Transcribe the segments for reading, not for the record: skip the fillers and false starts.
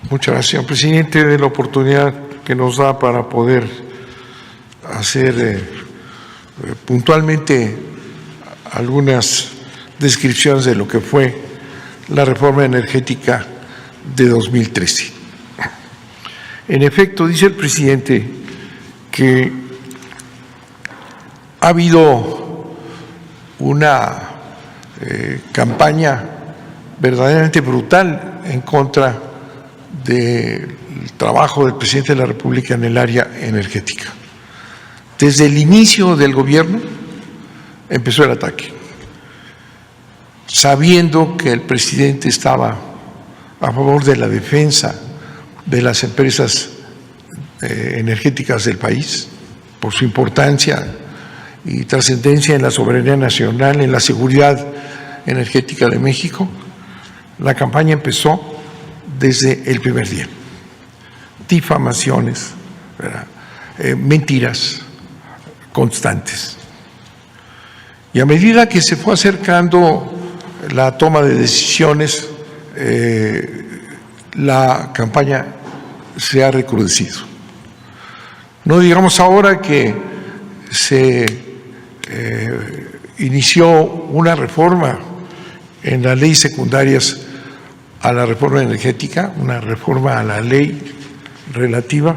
Muchas gracias, señor presidente, de la oportunidad que nos da para poder hacer puntualmente algunas descripciones de lo que fue la reforma energética de 2013. En efecto, dice el presidente que ha habido una campaña verdaderamente brutal en contra del trabajo del presidente de la República en el área energética. Desde el inicio del gobierno empezó el ataque, sabiendo que el presidente estaba a favor de la defensa de las empresas energéticas del país, por su importancia y trascendencia en la soberanía nacional, en la seguridad energética de México. La campaña empezó desde el primer día. Difamaciones, mentiras constantes. Y a medida que se fue acercando la toma de decisiones, la campaña se ha recrudecido. No digamos ahora que se inició una reforma en las leyes secundarias a la reforma energética, una reforma a la ley relativa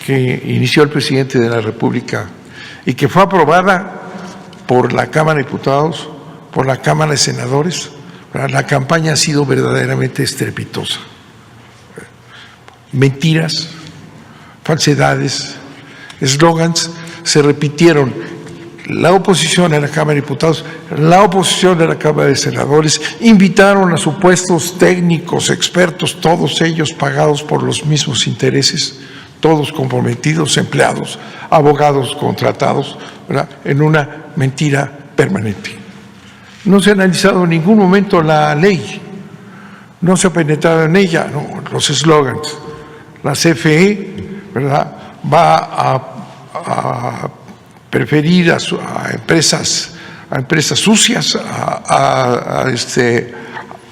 que inició el presidente de la República y que fue aprobada por la Cámara de Diputados, por la Cámara de Senadores. La campaña ha sido verdaderamente estrepitosa. Mentiras, falsedades, eslogans se repitieron. La oposición en la Cámara de Diputados, la oposición de la Cámara de Senadores, invitaron a supuestos técnicos, expertos, todos ellos pagados por los mismos intereses, todos comprometidos, empleados, abogados contratados, ¿verdad?, en una mentira permanente. No se ha analizado en ningún momento la ley, no se ha penetrado en ella, no, los eslogans. La CFE, ¿verdad?, va a preferir a empresas sucias,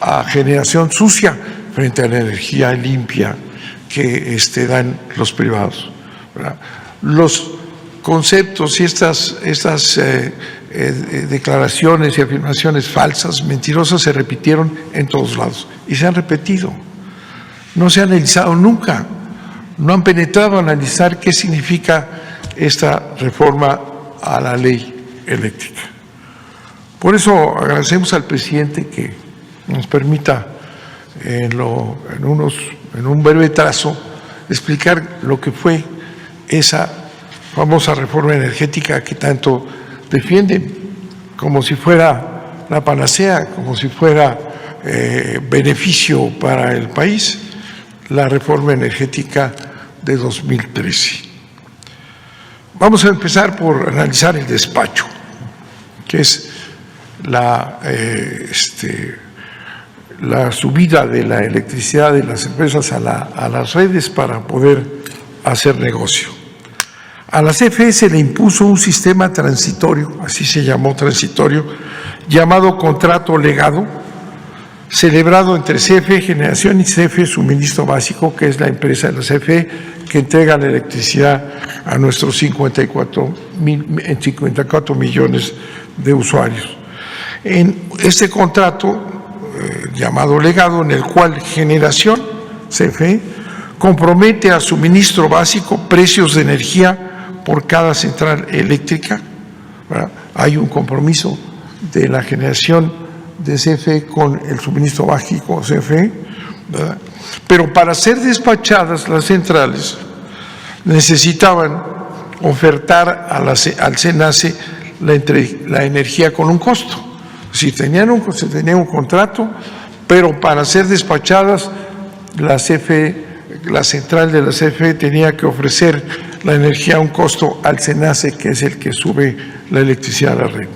a generación sucia frente a la energía limpia que dan los privados, ¿verdad? Los conceptos y estas declaraciones y afirmaciones falsas, mentirosas, se repitieron en todos lados y se han repetido. No se ha analizado nunca, no han penetrado a analizar qué significa esta reforma a la ley eléctrica. Por eso agradecemos al presidente que nos permita en un breve trazo explicar lo que fue esa famosa reforma energética que tanto defienden, como si fuera la panacea, como si fuera beneficio para el país, la reforma energética de 2013. Vamos a empezar por analizar el despacho, que es la subida de la electricidad de las empresas a las redes para poder hacer negocio. A la CFE se le impuso un sistema transitorio, así se llamó transitorio, llamado contrato legado, celebrado entre CFE Generación y CFE Suministro Básico, que es la empresa de la CFE que entrega la electricidad a nuestros 54 millones de usuarios. En este contrato llamado legado, en el cual Generación, CFE, compromete a Suministro Básico precios de energía por cada central eléctrica, ¿verdad? Hay un compromiso de la generación de CFE con el Suministro Básico CFE, ¿verdad? Pero para ser despachadas las centrales necesitaban ofertar al SENACE la energía con un costo. Si tenían un contrato, pero para ser despachadas la central de la CFE tenía que ofrecer la energía a un costo al SENACE, que es el que sube la electricidad a la red.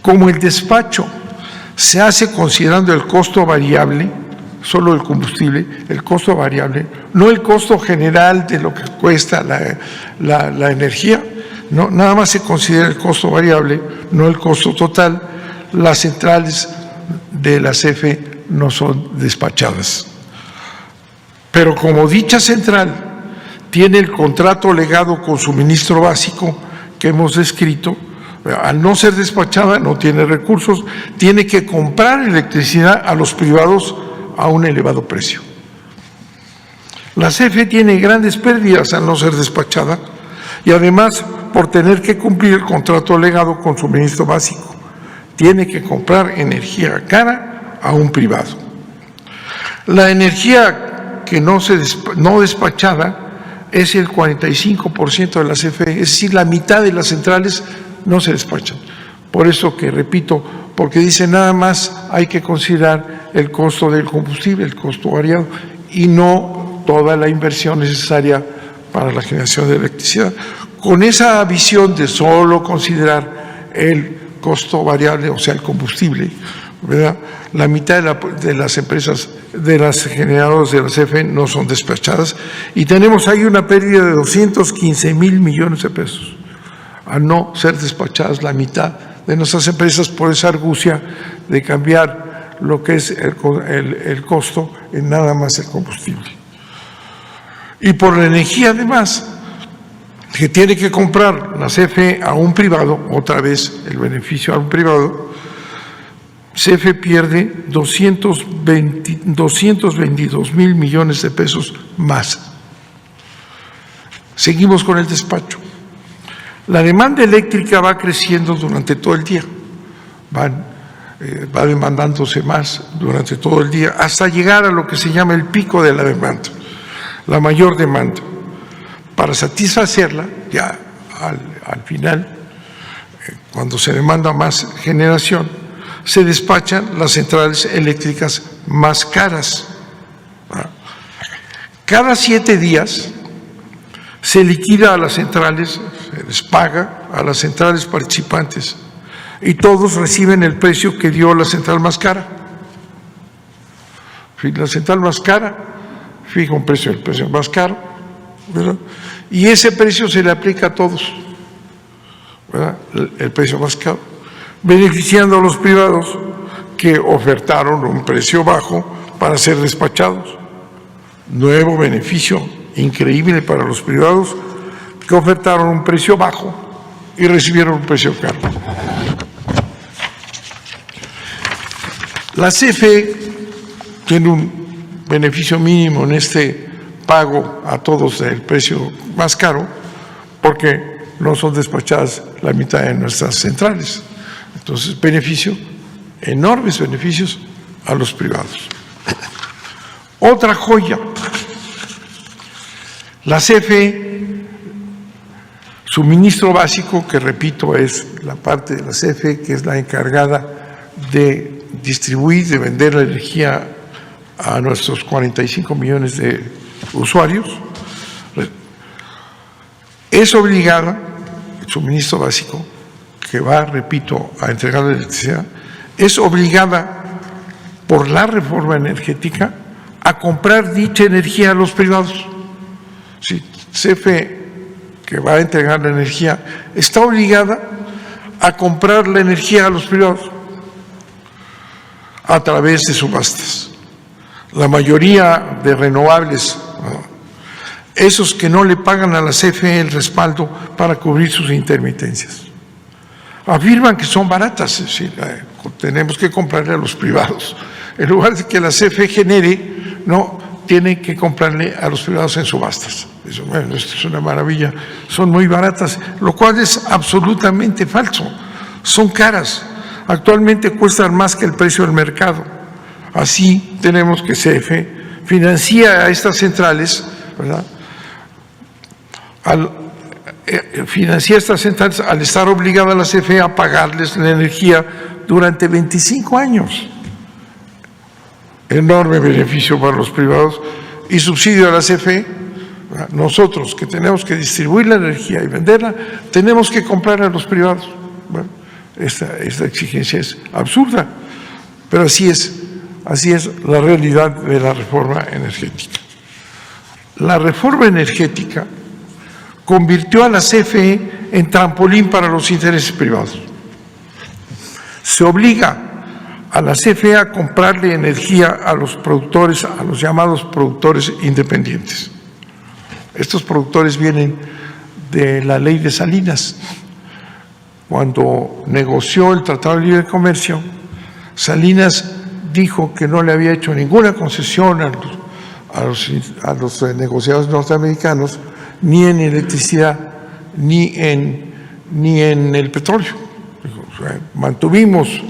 Como el despacho se hace considerando el costo variable, solo el combustible, el costo variable, no el costo general de lo que cuesta la energía, no, nada más se considera el costo variable, no el costo total. Las centrales de la CFE no son despachadas. Pero como dicha central tiene el contrato legado con suministro básico que hemos descrito, al no ser despachada no tiene recursos, tiene que comprar electricidad a los privados a un elevado precio. La CFE tiene grandes pérdidas al no ser despachada y además por tener que cumplir el contrato legado con suministro básico. Tiene que comprar energía cara a un privado. La energía que no despachada es el 45% de la CFE, es decir, la mitad de las centrales no se despachan. Por eso que repito, porque dice nada más hay que considerar el costo del combustible, el costo variado, y no toda la inversión necesaria para la generación de electricidad. Con esa visión de solo considerar el costo variable, o sea, el combustible, ¿verdad?, la mitad de las empresas, de las generadoras de la CFE no son despachadas y tenemos ahí una pérdida de 215,000 millones de pesos a no ser despachadas la mitad de nuestras empresas por esa argucia de cambiar lo que es el costo en nada más el combustible. Y por la energía además, que tiene que comprar la CFE a un privado, otra vez el beneficio a un privado, CFE pierde 222,000 millones de pesos más. Seguimos con el despacho. La demanda eléctrica va creciendo durante todo el día, va demandándose más durante todo el día, hasta llegar a lo que se llama el pico de la demanda, la mayor demanda. Para satisfacerla, ya al final, cuando se demanda más generación, se despachan las centrales eléctricas más caras. Cada 7 días se liquida a las centrales, se les paga a las centrales participantes y todos reciben el precio que dio la central más cara. La central más cara fija un precio, el precio más caro, ¿verdad?, y ese precio se le aplica a todos, ¿verdad?, el precio más caro, beneficiando a los privados que ofertaron un precio bajo para ser despachados. Nuevo beneficio increíble para los privados que ofertaron un precio bajo y recibieron un precio caro. La CFE tiene un beneficio mínimo en este pago a todos del precio más caro porque no son despachadas la mitad de nuestras centrales. Entonces, enormes beneficios a los privados. Otra joya, la CFE, suministro básico, que repito es la parte de la CFE que es la encargada de distribuir, de vender la energía a nuestros 45 millones de usuarios, es obligada, el suministro básico, que va, repito, a entregar la electricidad, es obligada por la reforma energética a comprar dicha energía a los privados. Si CFE, que va a entregar la energía, está obligada a comprar la energía a los privados a través de subastas. La mayoría de renovables, esos que no le pagan a la CFE el respaldo para cubrir sus intermitencias, afirman que son baratas, es decir, tenemos que comprarle a los privados. En lugar de que la CFE genere, no, tiene que comprarle a los privados en subastas. Eso, bueno, esto es una maravilla, son muy baratas, lo cual es absolutamente falso. Son caras, actualmente cuestan más que el precio del mercado. Así tenemos que CFE financia a estas centrales, ¿verdad?, financia estas centrales al estar obligada a la CFE a pagarles la energía durante 25 años. Enorme beneficio para los privados y subsidio a la CFE. Nosotros que tenemos que distribuir la energía y venderla, tenemos que comprarla a los privados. Bueno, esta exigencia es absurda, pero así es la realidad de la reforma energética. La reforma energética convirtió a la CFE en trampolín para los intereses privados. Se obliga a a la CFE a comprarle energía a los productores, a los llamados productores independientes. Estos productores vienen de la ley de Salinas. Cuando negoció el Tratado de Libre Comercio, Salinas dijo que no le había hecho ninguna concesión a los negociadores norteamericanos, ni en electricidad, ni en el petróleo. O sea, mantuvimos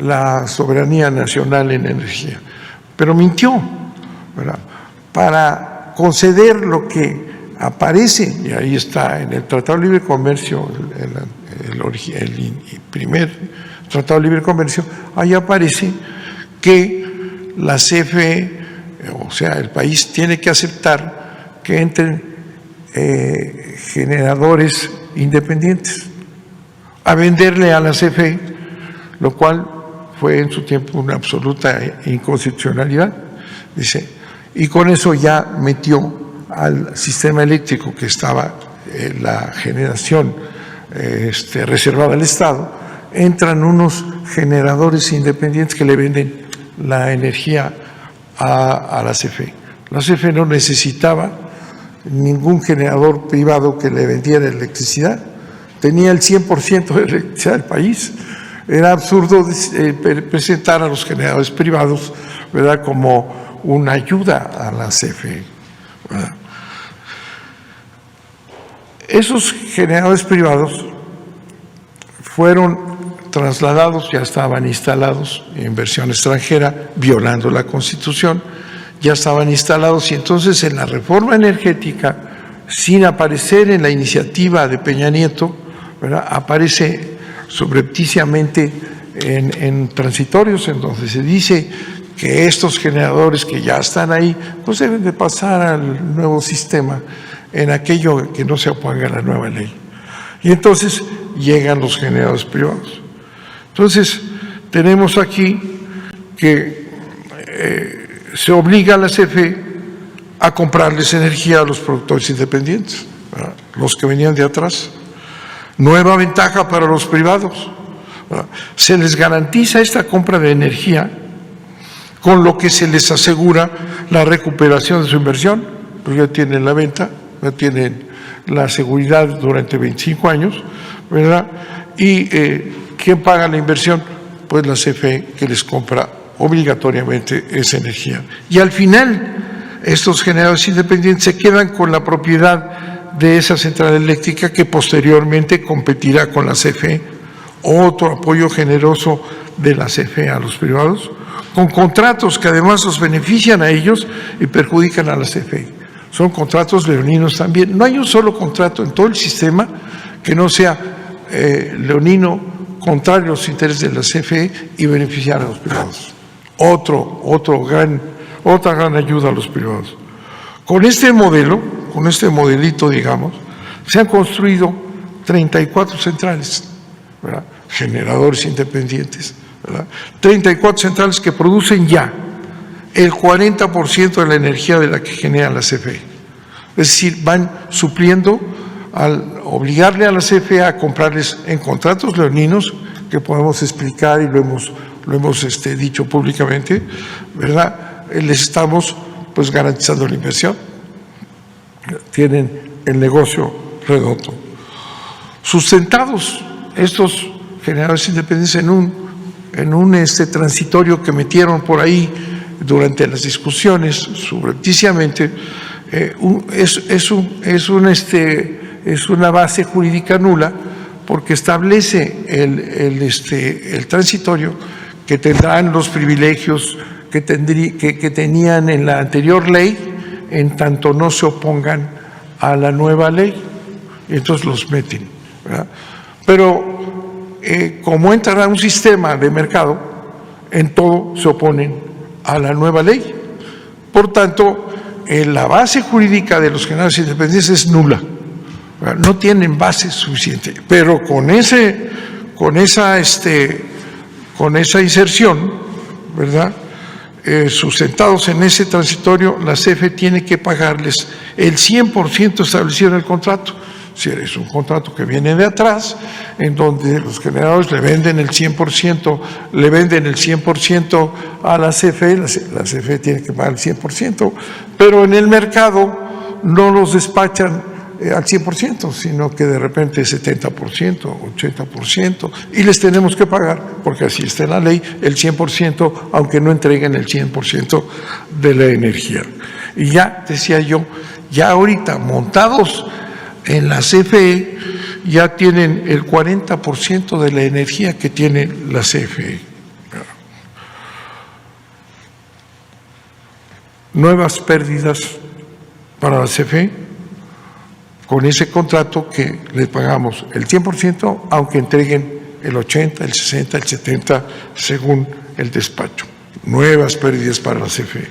la soberanía nacional en energía, pero mintió, ¿verdad? Para conceder lo que aparece, y ahí está en el Tratado de Libre Comercio, el primer Tratado de Libre Comercio, ahí aparece que la CFE, o sea, el país tiene que aceptar que entren generadores independientes a venderle a la CFE, lo cual fue en su tiempo una absoluta inconstitucionalidad, dice, y con eso ya metió al sistema eléctrico que estaba la generación reservada al Estado, entran unos generadores independientes que le venden la energía a la CFE. La CFE no necesitaba ningún generador privado que le vendiera electricidad, tenía el 100% de electricidad del país. Era absurdo presentar a los generadores privados, ¿verdad?, como una ayuda a la CFE, ¿verdad? Esos generadores privados fueron trasladados, ya estaban instalados, inversión extranjera, violando la Constitución, ya estaban instalados, y entonces en la reforma energética, sin aparecer en la iniciativa de Peña Nieto, ¿verdad?, aparece subrepticiamente en transitorios, en donde se dice que estos generadores que ya están ahí, pues deben de pasar al nuevo sistema en aquello que no se oponga a la nueva ley. Y entonces llegan los generadores privados. Entonces, tenemos aquí que se obliga a la CFE a comprarles energía a los productores independientes, ¿verdad?, los que venían de atrás. Nueva ventaja para los privados, ¿verdad? Se les garantiza esta compra de energía, con lo que se les asegura la recuperación de su inversión, pues ya tienen la venta, ya tienen la seguridad durante 25 años, ¿verdad? Y ¿quién paga la inversión? Pues la CFE, que les compra obligatoriamente esa energía. Y al final, estos generadores independientes se quedan con la propiedad de esa central eléctrica, que posteriormente competirá con la CFE. Otro apoyo generoso de la CFE a los privados, con contratos que además los benefician a ellos y perjudican a la CFE. Son contratos leoninos también. No hay un solo contrato en todo el sistema que no sea leonino, contrario a los intereses de la CFE y beneficiar a los privados. Otra gran ayuda a los privados. Con este modelo, con este modelito, digamos, se han construido 34 centrales, ¿verdad?, generadores independientes, ¿verdad?, 34 centrales que producen ya el 40% de la energía de la que genera la CFE. Es decir, van supliendo al obligarle a la CFE a comprarles en contratos leoninos, que podemos explicar y lo hemos dicho públicamente, ¿verdad?, les estamos pues garantizando la inversión. Tienen el negocio redondo. Sustentados estos generadores independientes en un transitorio que metieron por ahí durante las discusiones subrepticiamente, es una base jurídica nula, porque establece el transitorio que tendrán los privilegios que tenían en la anterior ley, en tanto no se opongan a la nueva ley, y entonces los meten, ¿verdad? Pero como entrará un sistema de mercado, en todo se oponen a la nueva ley. Por tanto, la base jurídica de los generadores independientes es nula, ¿verdad? No tienen base suficiente, pero con esa inserción, ¿verdad?, sustentados en ese transitorio, la CFE tiene que pagarles el 100% establecido en el contrato. Si es un contrato que viene de atrás, en donde los generadores le venden el 100%, a la CFE, la CFE tiene que pagar el 100%, pero en el mercado no los despachan al 100%, sino que de repente 70%, 80%, y les tenemos que pagar, porque así está en la ley, el 100%, aunque no entreguen el 100% de la energía. Y ya, decía yo, ya ahorita montados en la CFE, ya tienen el 40% de la energía que tiene la CFE. Nuevas pérdidas para la CFE, con ese contrato que les pagamos el 100%, aunque entreguen el 80, el 60, el 70, según el despacho. Nuevas pérdidas para la CFE.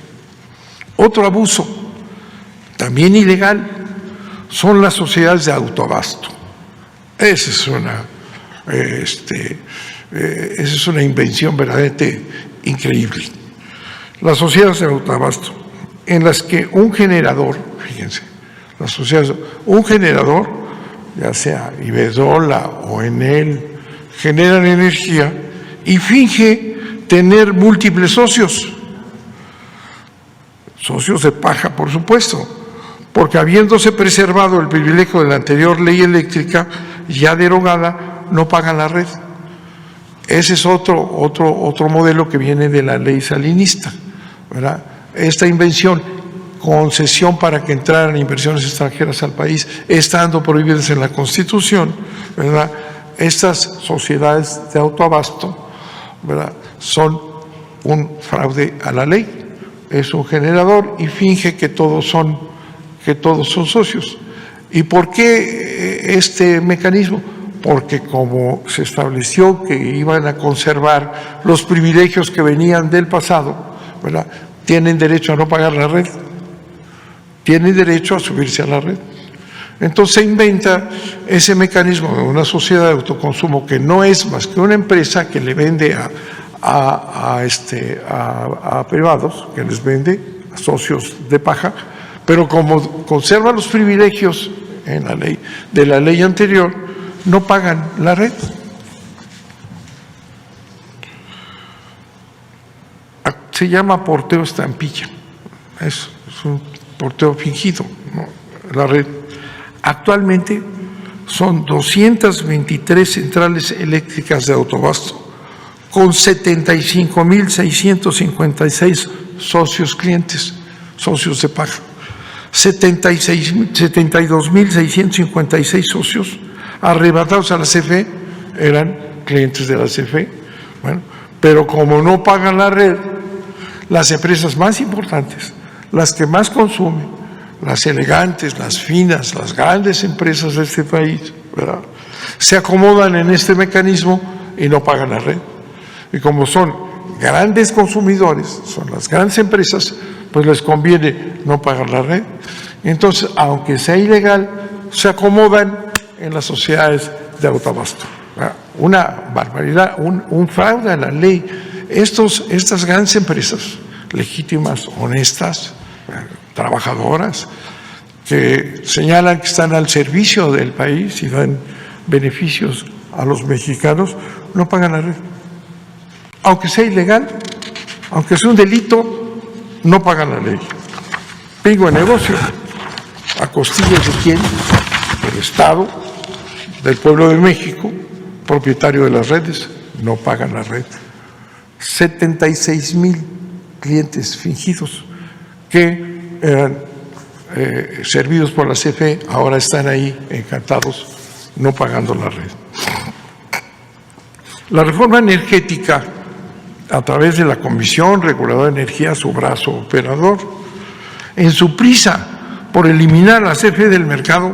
Otro abuso, también ilegal, son las sociedades de autoabasto. Esa es una invención verdaderamente increíble. Las sociedades de autoabasto, en las que un generador, fíjense, las sociedades, un generador, ya sea Iberdrola o Enel, generan energía y finge tener múltiples socios de paja, por supuesto, porque habiéndose preservado el privilegio de la anterior ley eléctrica, ya derogada, no pagan la red. Ese es otro modelo que viene de la ley salinista, ¿verdad? Esta invención, concesión para que entraran inversiones extranjeras al país, estando prohibidas en la Constitución, ¿verdad? Estas sociedades de autoabasto, ¿verdad?, son un fraude a la ley. Es un generador y finge que todos son socios. ¿Y por qué este mecanismo? Porque como se estableció que iban a conservar los privilegios que venían del pasado, ¿verdad?, tienen derecho a no pagar la red, tienen derecho a subirse a la red. Entonces se inventa ese mecanismo de una sociedad de autoconsumo que no es más que una empresa que le vende a privados, que les vende a socios de paja, pero como conserva los privilegios en la ley de la ley anterior, no pagan la red. Se llama porteo estampilla, es un porteo fingido, ¿no?, la red. Actualmente son 223 centrales eléctricas de autoabasto con 75.656 socios clientes, socios de paga. 72.656 socios arrebatados a la CFE eran clientes de la CFE. Bueno, pero como no pagan la red, las empresas más importantes, las que más consumen, las elegantes, las finas, las grandes empresas de este país, ¿verdad?, se acomodan en este mecanismo y no pagan la red. Y como son grandes consumidores, son las grandes empresas, pues les conviene no pagar la red. Entonces, aunque sea ilegal, se acomodan en las sociedades de autoabasto. Una barbaridad, un fraude a la ley. Estas grandes empresas, legítimas, honestas, trabajadoras, que señalan que están al servicio del país y dan beneficios a los mexicanos, no pagan la red. Aunque sea ilegal, aunque sea un delito, no pagan la ley. Pingo de negocio. ¿A costillas de quién? Del Estado, del pueblo de México, propietario de las redes, no pagan la red. 76,000 clientes fingidos que eran servidos por la CFE, ahora están ahí encantados, no pagando la red. La reforma energética, a través de la Comisión Reguladora de Energía, su brazo operador, en su prisa por eliminar la CFE del mercado,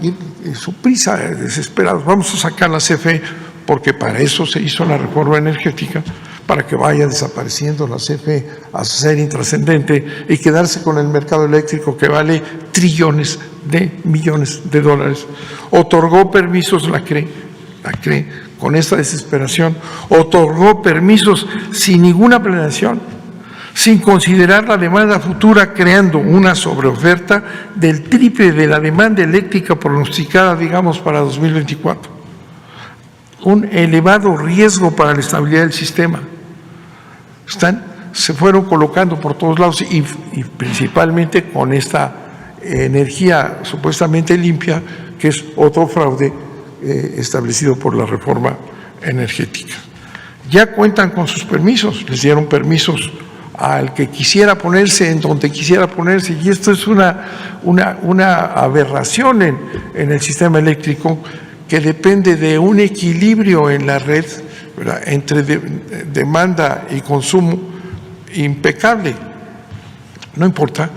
en su prisa, desesperados, vamos a sacar la CFE, porque para eso se hizo la reforma energética, para que vaya desapareciendo la CFE a ser intrascendente y quedarse con el mercado eléctrico que vale trillones de millones de dólares. Otorgó permisos, la CRE, con esta desesperación, otorgó permisos sin ninguna planeación, sin considerar la demanda futura, creando una sobreoferta del triple de la demanda eléctrica pronosticada, digamos, para 2024. Un elevado riesgo para la estabilidad del sistema. Se fueron colocando por todos lados y principalmente con esta energía supuestamente limpia, que es otro fraude establecido por la reforma energética. Ya cuentan con sus permisos, les dieron permisos al que quisiera ponerse en donde quisiera ponerse, y esto es una aberración en el sistema eléctrico, que depende de un equilibrio en la red, ¿verdad?, entre demanda y consumo impecable. No importa,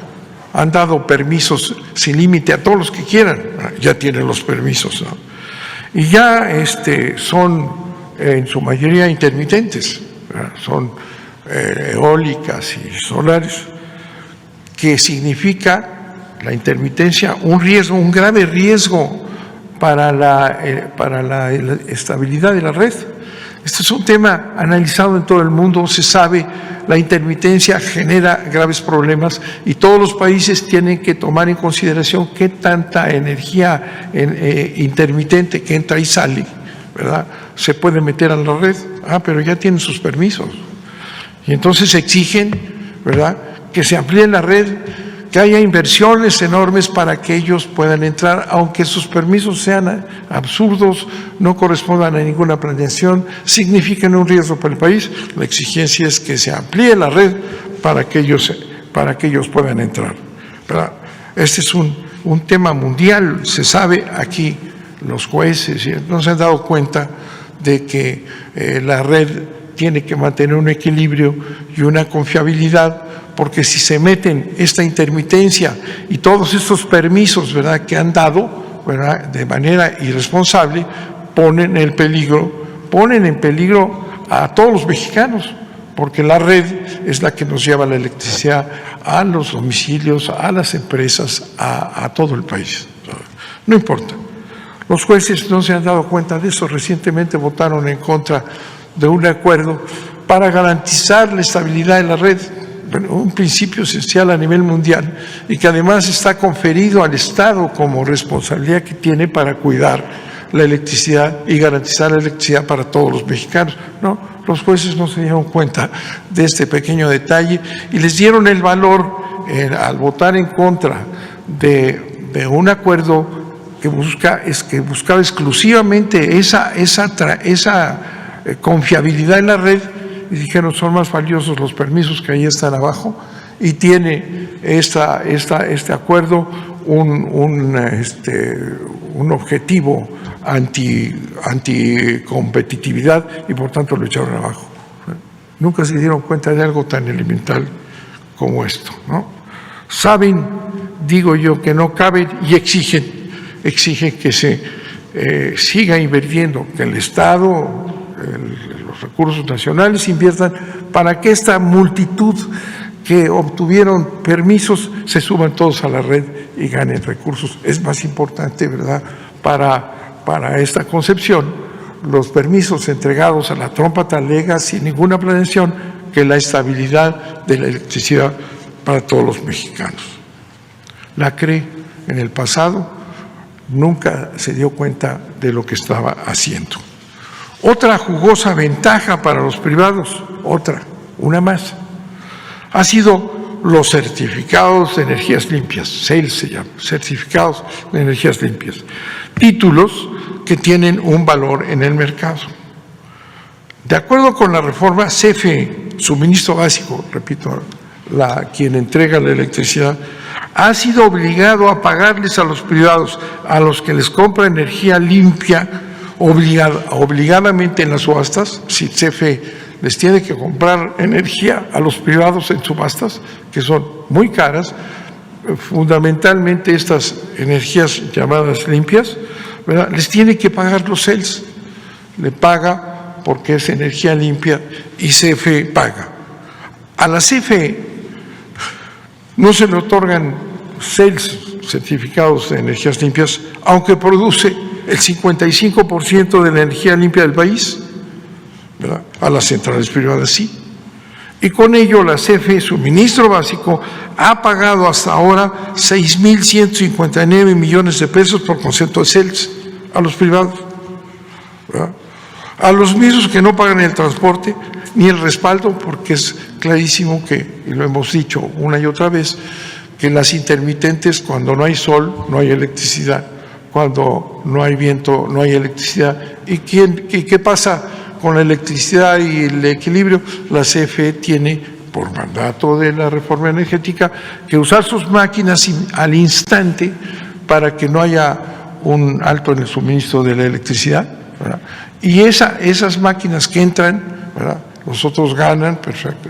han dado permisos sin límite a todos los que quieran, ya tienen los permisos, ¿no? Y ya son en su mayoría intermitentes, ¿verdad? Son eólicas y solares, que significa la intermitencia un riesgo, un grave riesgo para la estabilidad de la red. Este es un tema analizado en todo el mundo, se sabe, la intermitencia genera graves problemas y todos los países tienen que tomar en consideración qué tanta energía intermitente que entra y sale, ¿verdad?, se puede meter a la red. Pero ya tienen sus permisos. Y entonces exigen, ¿verdad?, que se amplíe la red, que haya inversiones enormes para que ellos puedan entrar, aunque sus permisos sean absurdos, no correspondan a ninguna planeación, significan un riesgo para el país. La exigencia es que se amplíe la red para que ellos puedan entrar, ¿verdad? Este es un tema mundial, se sabe. Aquí los jueces no se han dado cuenta de que la red tiene que mantener un equilibrio y una confiabilidad, porque si se meten esta intermitencia y todos estos permisos, ¿verdad?, que han dado, ¿verdad?, de manera irresponsable, ponen en peligro a todos los mexicanos, porque la red es la que nos lleva la electricidad a los domicilios, a las empresas, a todo el país. No importa. Los jueces no se han dado cuenta de eso. Recientemente votaron en contra de un acuerdo para garantizar la estabilidad de la red, un principio esencial a nivel mundial y que además está conferido al Estado como responsabilidad que tiene para cuidar la electricidad y garantizar la electricidad para todos los mexicanos. No, los jueces no se dieron cuenta de este pequeño detalle y les dieron el valor al votar en contra de un acuerdo que buscaba exclusivamente esa confiabilidad en la red, y dijeron: son más valiosos los permisos que ahí están abajo, y tiene este acuerdo un objetivo anticompetitividad, y por tanto lo echaron abajo. Nunca se dieron cuenta de algo tan elemental como esto, ¿no? Saben, digo yo, que no caben y exigen que se siga invirtiendo, que el Estado, los recursos nacionales inviertan para que esta multitud que obtuvieron permisos se suban todos a la red y ganen recursos. Es más importante, ¿verdad?, para esta concepción, los permisos entregados a la trompa talega sin ninguna planeación, que la estabilidad de la electricidad para todos los mexicanos. La CRE en el pasado nunca se dio cuenta de lo que estaba haciendo. Otra jugosa ventaja para los privados, una más, ha sido los certificados de energías limpias, CEL se llama, certificados de energías limpias, títulos que tienen un valor en el mercado. De acuerdo con la reforma, CFE, suministro básico, repito, quien entrega la electricidad, ha sido obligado a pagarles a los privados, a los que les compra energía limpia, obligadamente en las subastas. Si CFE les tiene que comprar energía a los privados en subastas, que son muy caras, fundamentalmente estas energías llamadas limpias, ¿verdad?, les tiene que pagar los CELS. Le paga porque es energía limpia y CFE paga. A la CFE no se le otorgan CELS, certificados de energías limpias, aunque produce el 55% de la energía limpia del país, ¿verdad? A las centrales privadas sí. Y con ello la CFE, suministro básico, ha pagado hasta ahora 6.159 millones de pesos por concepto de CELS a los privados, ¿verdad? A los mismos que no pagan el transporte ni el respaldo, porque es clarísimo que, y lo hemos dicho una y otra vez, que las intermitentes, cuando no hay sol, no hay electricidad, cuando no hay viento, no hay electricidad. ¿Y qué pasa con la electricidad y el equilibrio? La CFE tiene, por mandato de la reforma energética, que usar sus máquinas al instante para que no haya un alto en el suministro de la electricidad, ¿verdad? Y esas máquinas que entran, ¿verdad?, los otros ganan, perfecto,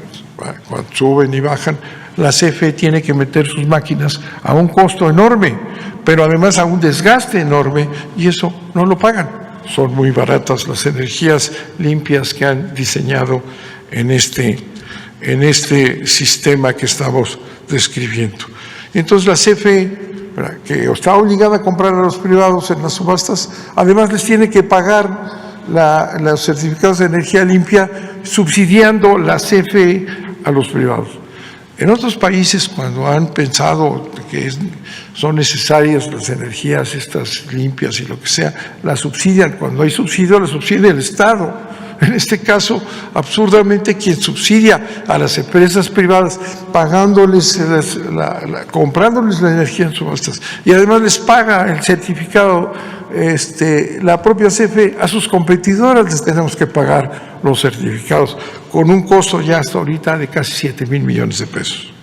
cuando suben y bajan, la CFE tiene que meter sus máquinas a un costo enorme, pero además a un desgaste enorme, y eso no lo pagan. Son muy baratas las energías limpias que han diseñado en este sistema que estamos describiendo. Entonces la CFE, ¿verdad?, que está obligada a comprar a los privados en las subastas, además les tiene que pagar los certificados de energía limpia, subsidiando la CFE a los privados. En otros países, cuando han pensado que son necesarias las energías estas limpias y lo que sea, las subsidian. Cuando hay subsidio, la subsidia el Estado. En este caso, absurdamente, quien subsidia a las empresas privadas, pagándoles, comprándoles la energía en subastas, y además les paga el certificado, la propia CFE, a sus competidoras les tenemos que pagar los certificados, con un costo ya hasta ahorita de casi 7,000 millones de pesos.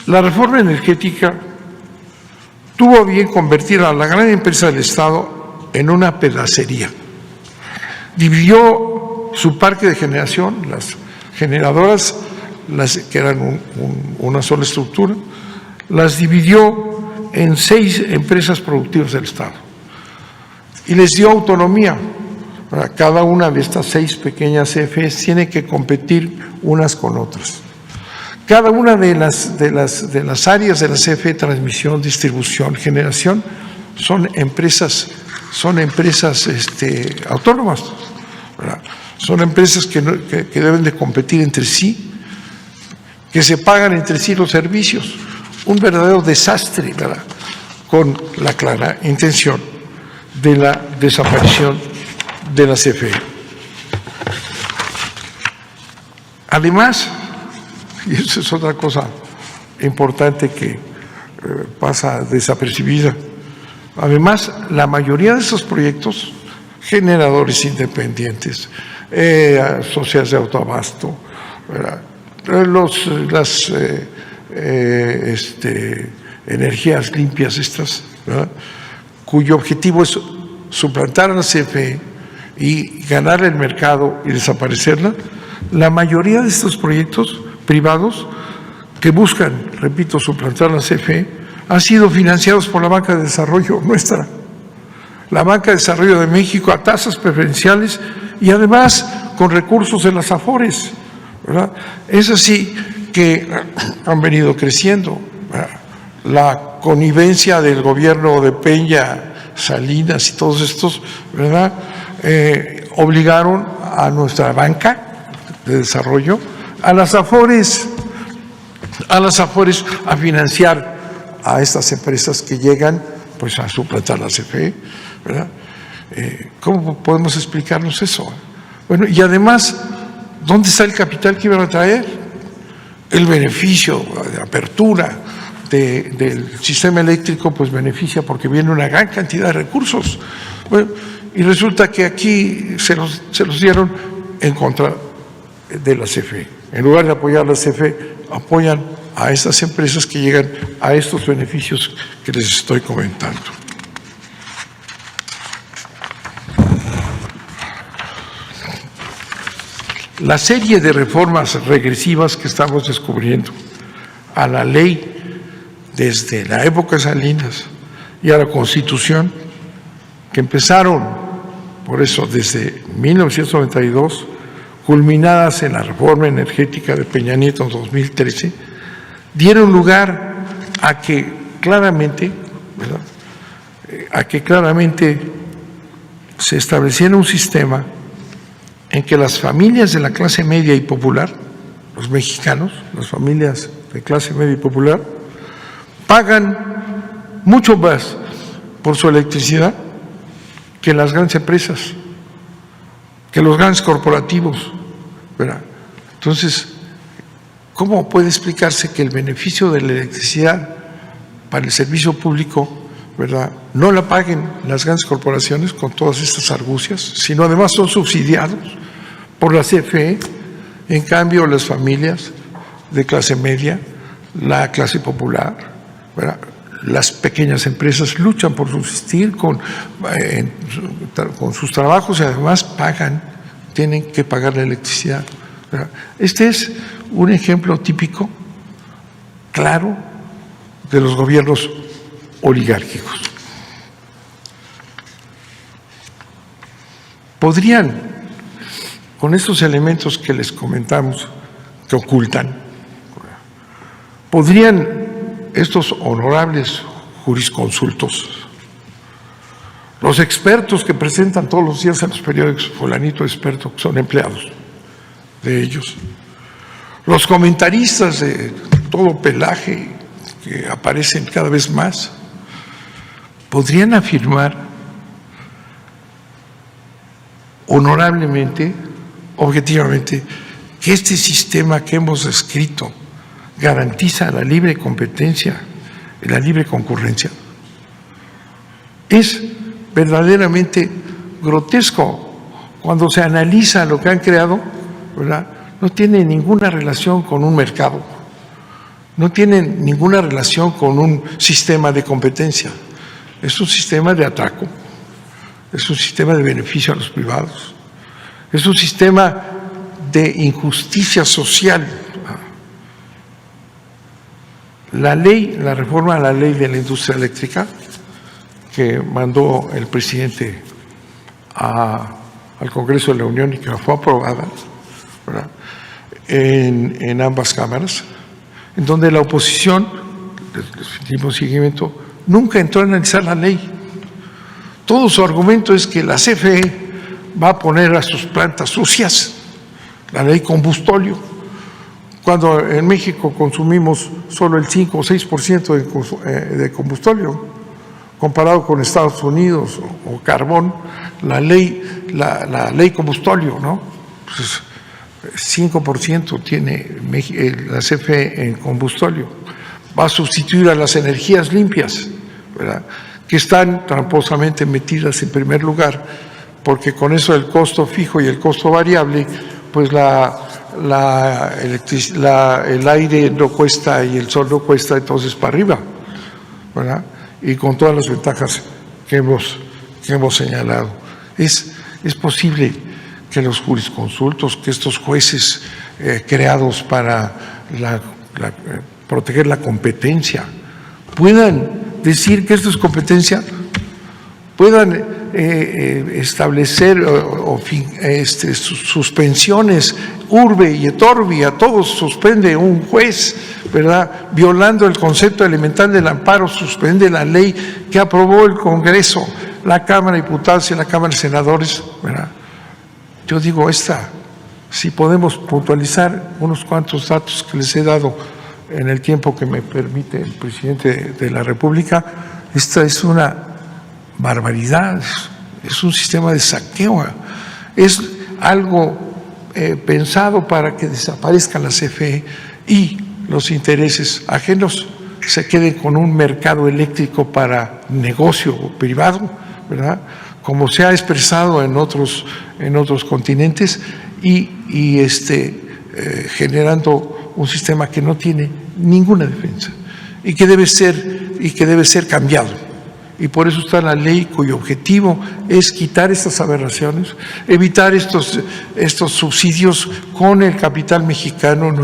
La reforma energética tuvo a bien convertir a la gran empresa del Estado en una pedacería. Dividió su parque de generación, las generadoras, que eran una sola estructura, las dividió en 6 empresas productivas del Estado y les dio autonomía. Cada una de estas 6 pequeñas CFEs tiene que competir unas con otras. Cada una de las áreas de la CFE, transmisión, distribución, generación, son empresas autónomas, ¿verdad? Son empresas que deben de competir entre sí, que se pagan entre sí los servicios. Un verdadero desastre, ¿verdad?, con la clara intención de la desaparición de la CFE. Además, y eso es otra cosa importante que pasa desapercibida, además, la mayoría de esos proyectos, generadores independientes, sociedades de autoabasto, ¿verdad?, las energías limpias estas, ¿verdad?, cuyo objetivo es suplantar a la CFE y ganar el mercado y desaparecerla. La mayoría de estos proyectos privados que buscan, repito, suplantar a la CFE, han sido financiados por la Banca de Desarrollo nuestra, la Banca de Desarrollo de México, a tasas preferenciales y además con recursos de las AFORES, ¿verdad? Es así que han venido creciendo, ¿verdad? La connivencia del gobierno de Peña, Salinas y todos estos, ¿verdad?, obligaron a nuestra banca de desarrollo, a las AFORES a financiar a estas empresas que llegan pues a suplantar la CFE, ¿verdad? ¿Cómo podemos explicarnos eso? Bueno, y además, ¿dónde está el capital que iban a traer? El beneficio de apertura del sistema eléctrico pues beneficia porque viene una gran cantidad de recursos. Bueno, y resulta que aquí se los dieron en contra de la CFE. En lugar de apoyar a la CFE, apoyan a estas empresas que llegan a estos beneficios que les estoy comentando. La serie de reformas regresivas que estamos descubriendo a la ley desde la época de Salinas y a la Constitución, que empezaron, por eso, desde 1992, culminadas en la reforma energética de Peña Nieto en 2013, dieron lugar a que claramente, ¿verdad?, se estableciera un sistema en que las familias de la clase media y popular, los mexicanos, las familias de clase media y popular, pagan mucho más por su electricidad que las grandes empresas, que los grandes corporativos, ¿verdad? Entonces, ¿cómo puede explicarse que el beneficio de la electricidad para el servicio público, ¿verdad?, no la paguen las grandes corporaciones con todas estas argucias, sino además son subsidiados por la CFE? En cambio, las familias de clase media, la clase popular, ¿verdad?, las pequeñas empresas luchan por subsistir con sus trabajos y además tienen que pagar la electricidad, ¿verdad? Este es un ejemplo típico, claro, de los gobiernos oligárquicos. Podrían, con estos elementos que les comentamos, que ocultan, podrían estos honorables jurisconsultos, los expertos que presentan todos los días en los periódicos, fulanito experto, que son empleados de ellos, los comentaristas de todo pelaje que aparecen cada vez más, podrían afirmar honorablemente, objetivamente, que este sistema que hemos descrito garantiza la libre competencia y la libre concurrencia. Es verdaderamente grotesco cuando se analiza lo que han creado, ¿verdad? No tiene ninguna relación con un mercado, no tiene ninguna relación con un sistema de competencia, es un sistema de atraco, es un sistema de beneficio a los privados, es un sistema de injusticia social. La reforma a la ley de la industria eléctrica que mandó el presidente al Congreso de la Unión y que fue aprobada, ¿verdad?, en ambas cámaras, en donde la oposición, les dimos seguimiento, nunca entró a analizar la ley. Todo su argumento es que la CFE va a poner a sus plantas sucias la ley combustóleo, cuando en México consumimos solo el 5 o 6% de combustóleo, comparado con Estados Unidos o carbón, la ley combustóleo, ¿no? Pues 5% tiene la CFE en combustóleo. Va a sustituir a las energías limpias, ¿verdad?, que están tramposamente metidas en primer lugar, porque con eso el costo fijo y el costo variable, pues el aire no cuesta y el sol no cuesta, entonces para arriba, ¿verdad?, y con todas las ventajas que hemos señalado. Es posible que los jurisconsultos, que estos jueces creados para proteger la competencia, puedan decir que esto es competencia, puedan establecer suspensiones urbe y et orbi, a todos suspende un juez, ¿verdad?, violando el concepto elemental del amparo, suspende la ley que aprobó el Congreso, la Cámara de Diputados y la Cámara de Senadores, ¿verdad? Yo digo, si podemos puntualizar unos cuantos datos que les he dado en el tiempo que me permite el presidente de la República, esta es una barbaridad, es un sistema de saqueo, es algo pensado para que desaparezca la CFE y los intereses ajenos se queden con un mercado eléctrico para negocio privado, ¿verdad?, como se ha expresado en otros continentes, y generando un sistema que no tiene ninguna defensa y que debe ser cambiado. Y por eso está la ley, cuyo objetivo es quitar estas aberraciones, evitar estos subsidios con el capital mexicano,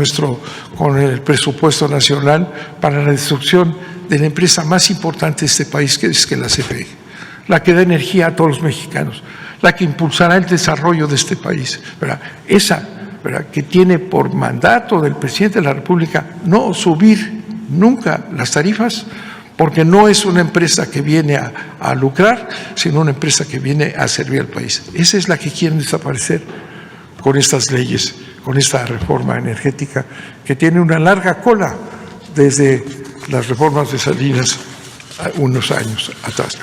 con el presupuesto nacional, para la destrucción de la empresa más importante de este país, que es la CFE, la que da energía a todos los mexicanos, la que impulsará el desarrollo de este país, ¿verdad? Esa, ¿verdad?, que tiene por mandato del presidente de la República no subir nunca las tarifas, porque no es una empresa que viene a lucrar, sino una empresa que viene a servir al país. Esa es la que quieren desaparecer con estas leyes, con esta reforma energética que tiene una larga cola desde las reformas de Salinas unos años atrás.